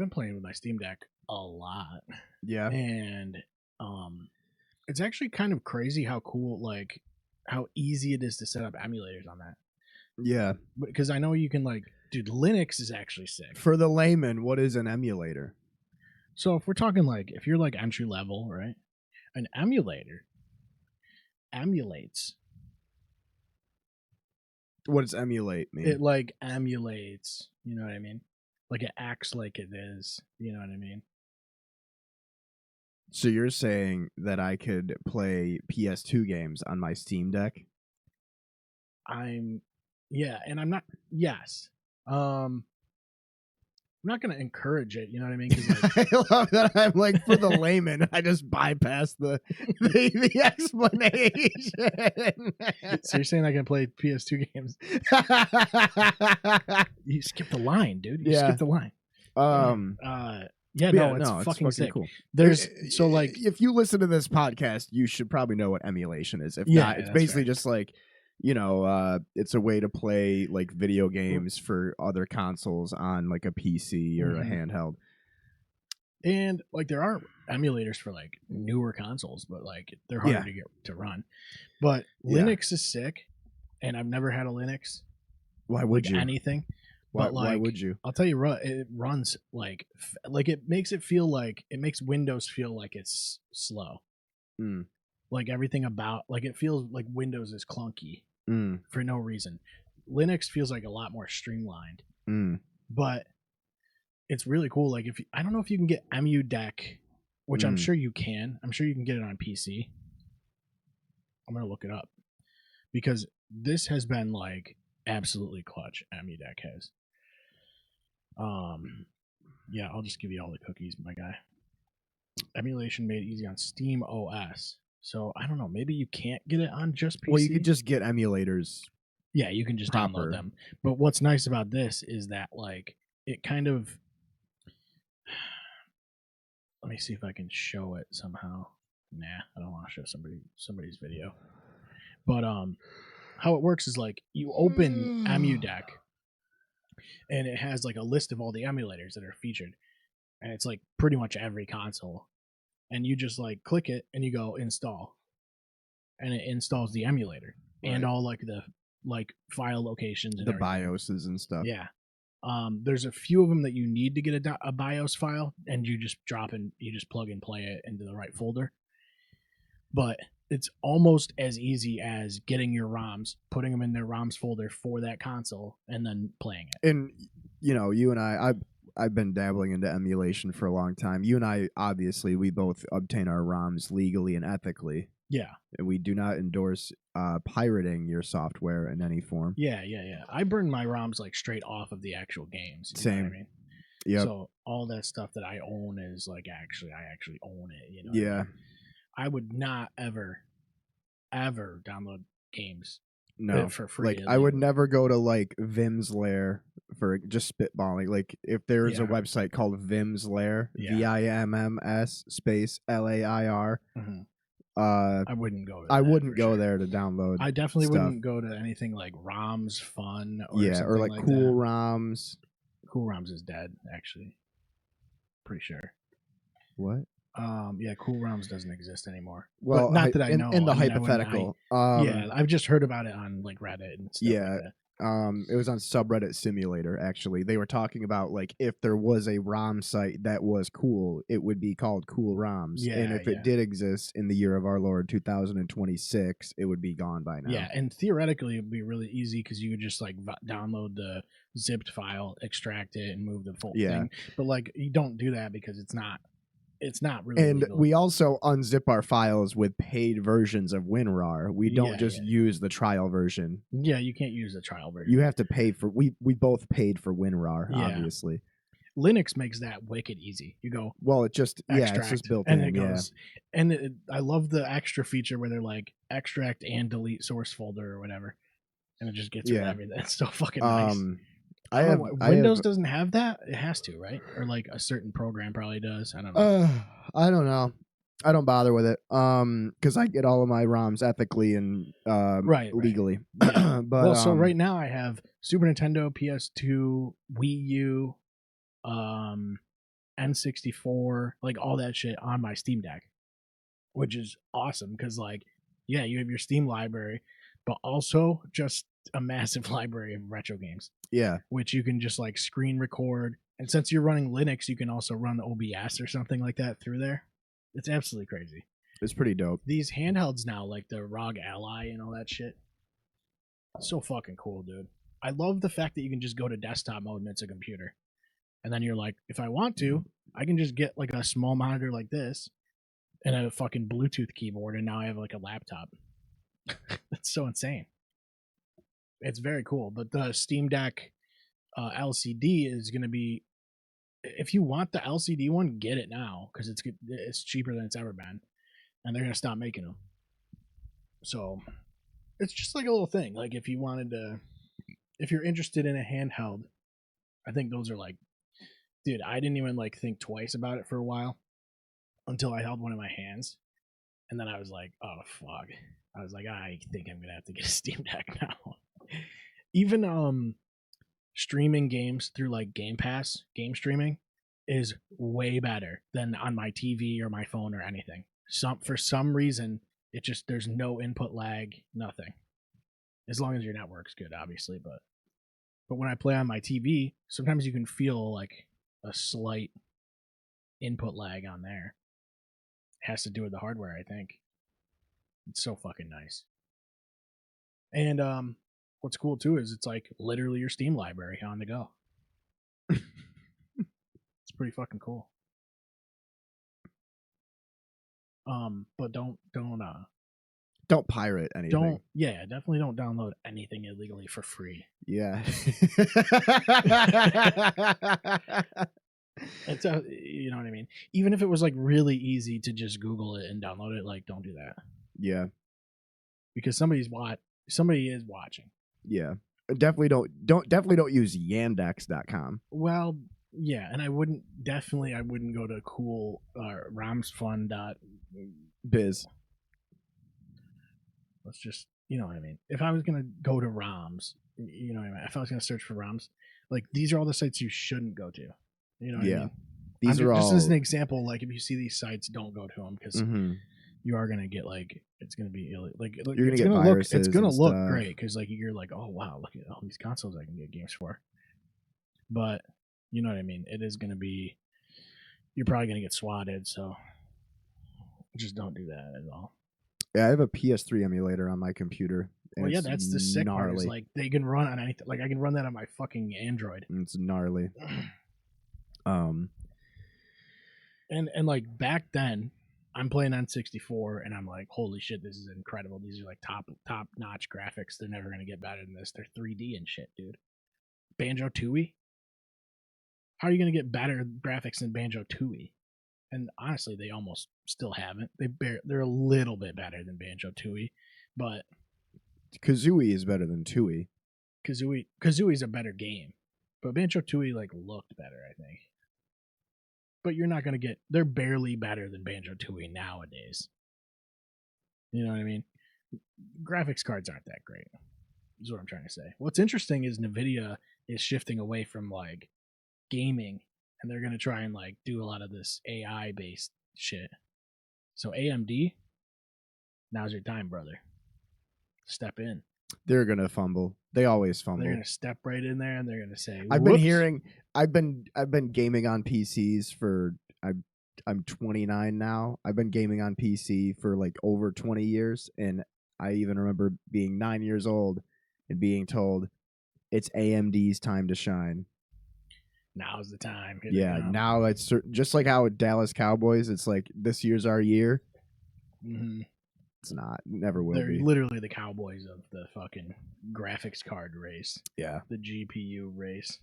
been playing with my Steam Deck a lot, Yeah. and it's actually kind of crazy how cool, like, how easy it is to set up emulators on that. Yeah. Because I know you can, like, dude, Linux is actually sick. For the layman, what is an emulator? So if we're talking like, if you're like entry level, right? An emulator emulates. What does emulate mean? It like emulates. You know what I mean? Like it acts like it is. You know what I mean? So you're saying that I could play PS2 games on my Steam Deck? Yeah, and I'm not. Yes. I'm not going to encourage it. You know what I mean? 'Cause, like, I love that I'm like, for the layman, I just bypass the explanation. so you're saying I can play PS2 games? You skipped the line, dude. You skipped the line. Yeah, no, it's fucking sick. Cool. There's so like, if you listen to this podcast, you should probably know what emulation is. If Yeah, not, it's that's basically right. just like, it's a way to play like video games for other consoles on like a PC or a handheld. And like there are emulators for like newer consoles, but like they're harder to get to run. But Linux is sick, and I've never had a Linux. Why would like you? Anything. Why would you? I'll tell you what, it runs like it makes it feel like it makes Windows feel like it's slow. Like everything about like it feels like Windows is clunky for no reason. Linux feels like a lot more streamlined. But it's really cool. Like I don't know if you can get EmuDeck, which I'm sure you can. I'm sure you can get it on PC. I'm gonna look it up because this has been like absolutely clutch. EmuDeck has. Yeah, I'll just give you all the cookies, my guy. Emulation made easy on Steam OS. So I don't know. Maybe you can't get it on just PC. Well, you could just get emulators. Yeah, you can just download them. But what's nice about this is that like it kind of. Let me see if I can show it somehow. Nah, I don't want to show somebody's video. But how it works is like you open EmuDeck, and it has like a list of all the emulators that are featured, and it's like pretty much every console, and you just like click it and you go install, and it installs the emulator and all like the like file locations and the everything. BIOSes and stuff. Yeah. There's a few of them that you need to get a BIOS file, and you just you just plug and play it into the right folder. But it's almost as easy as getting your ROMs, putting them in their ROMs folder for that console, and then playing it. And you and I've been dabbling into emulation for a long time. You and I, obviously, we both obtain our ROMs legally and ethically. Yeah. And we do not endorse pirating your software in any form. Yeah. I burn my ROMs like straight off of the actual games. Same. Know what I mean? Yep. So all that stuff that I own is like I actually own it. You know. Yeah. I mean? I would not ever download games. No, for free. Like I would never go to like Vim's Lair for just spitballing. Like if there's a website called Vim's Lair, VIMMS space LAIR. I wouldn't go. I wouldn't go there to download. I definitely wouldn't go to anything like ROMs Fun. Or like Cool ROMs. Cool ROMs is dead, actually. Pretty sure. What? Yeah, Cool ROMs doesn't exist anymore. Well, but not that I know. In the hypothetical. Yeah, I've just heard about it on like Reddit and stuff. Yeah. Like that. It was on Subreddit Simulator, actually. They were talking about like if there was a ROM site that was cool, it would be called Cool ROMs. Yeah, and if it did exist in the year of our Lord 2026, it would be gone by now. Yeah, and theoretically it'd be really easy because you would just like download the zipped file, extract it, and move the full thing. But like you don't do that because it's not really and legal. We also unzip our files with paid versions of WinRAR. We don't just use the trial version. Yeah, you can't use the trial version. You have to pay for we both paid for WinRAR, obviously. Linux makes that wicked easy. You go, well, it just extract, it's just built and in. It goes, and I love the extra feature where they're like extract and delete source folder or whatever, and it just gets rid of everything. It's so fucking nice. Windows doesn't have that. It has to, right? Or like a certain program probably does. I don't know. I don't know. I don't bother with it. Because I get all of my ROMs ethically and legally. Yeah. But so right now I have Super Nintendo, PS2, Wii U, N64, like all that shit on my Steam Deck, which is awesome because, like, yeah, you have your Steam library, but also just a massive library of retro games. Yeah. Which you can just like screen record. And since you're running Linux, you can also run OBS or something like that through there. It's absolutely crazy. It's pretty dope. These handhelds now, like the ROG Ally and all that shit, so fucking cool, dude. I love the fact that you can just go to desktop mode and it's a computer. And then you're like, if I want to, I can just get like a small monitor like this and a fucking Bluetooth keyboard, and now I have like a laptop. That's so insane. It's very cool. But the Steam Deck LCD is going to be, if you want the LCD one, get it now because it's cheaper than it's ever been, and they're going to stop making them. So it's just like a little thing. Like if you're interested in a handheld, I think those are like, dude, I didn't even like think twice about it for a while until I held one in my hands, and then I was like, oh fuck. I was like, I think I'm gonna have to get a Steam Deck now. Even streaming games through like Game Pass, game streaming is way better than on my TV or my phone or anything. For some reason, it just, there's no input lag, nothing. As long as your network's good, obviously, but when I play on my TV, sometimes you can feel like a slight input lag on there. It has to do with the hardware, I think. It's so fucking nice. And what's cool too is it's like literally your Steam library on the go. It's pretty fucking cool. But don't pirate anything. Definitely don't download anything illegally for free. Yeah. It's you know what I mean? Even if it was like really easy to just Google it and download it, like don't do that. Yeah. Because somebody is watching. Yeah. Definitely don't use yandex.com. Well, yeah, and I wouldn't go to cool romsfun.biz. Let's just, you know what I mean? If I was going to go to ROMs, you know what I mean? If I was going to search for ROMs, like these are all the sites you shouldn't go to. You know what I mean? These are all just as an example, like if you see these sites, don't go to them because you are going to get like, it's going to be like you're going to get viruses. It's going to look great because like you're like, oh wow, look at all these consoles I can get games for. But you know what I mean? It is going to be, you're probably going to get swatted, so just don't do that at all. Yeah, I have a PS3 emulator on my computer. Well, yeah, that's the sick part. Is like they can run on anything. Like I can run that on my fucking Android. It's gnarly. And like back then, I'm playing on 64, and I'm like, holy shit, this is incredible. These are like top notch graphics. They're never gonna get better than this. They're 3D and shit, dude. Banjo-Tooie. How are you gonna get better graphics than Banjo-Tooie? And honestly, they almost still haven't. They're a little bit better than Banjo-Tooie, but Kazooie is better than Tooie. Kazooie's a better game, but Banjo-Tooie like looked better, I think. But you're not gonna get. They're barely better than Banjo-Tooie nowadays. You know what I mean? Graphics cards aren't that great. Is what I'm trying to say. What's interesting is NVIDIA is shifting away from like gaming. And they're going to try and like do a lot of this AI based shit. So AMD, now's your time, brother. Step in. They're going to fumble. They always fumble. They're going to step right in there and they're going to say, I've been gaming on PCs for, I'm 29 now. I've been gaming on PC for like over 20 years. And I even remember being 9 years old and being told it's AMD's time to shine. Now's the time. Now it's just like how with Dallas Cowboys, it's like this year's our year. Mm-hmm. It's not. Never will They're be. Literally the Cowboys of the fucking graphics card race. Yeah. The GPU race.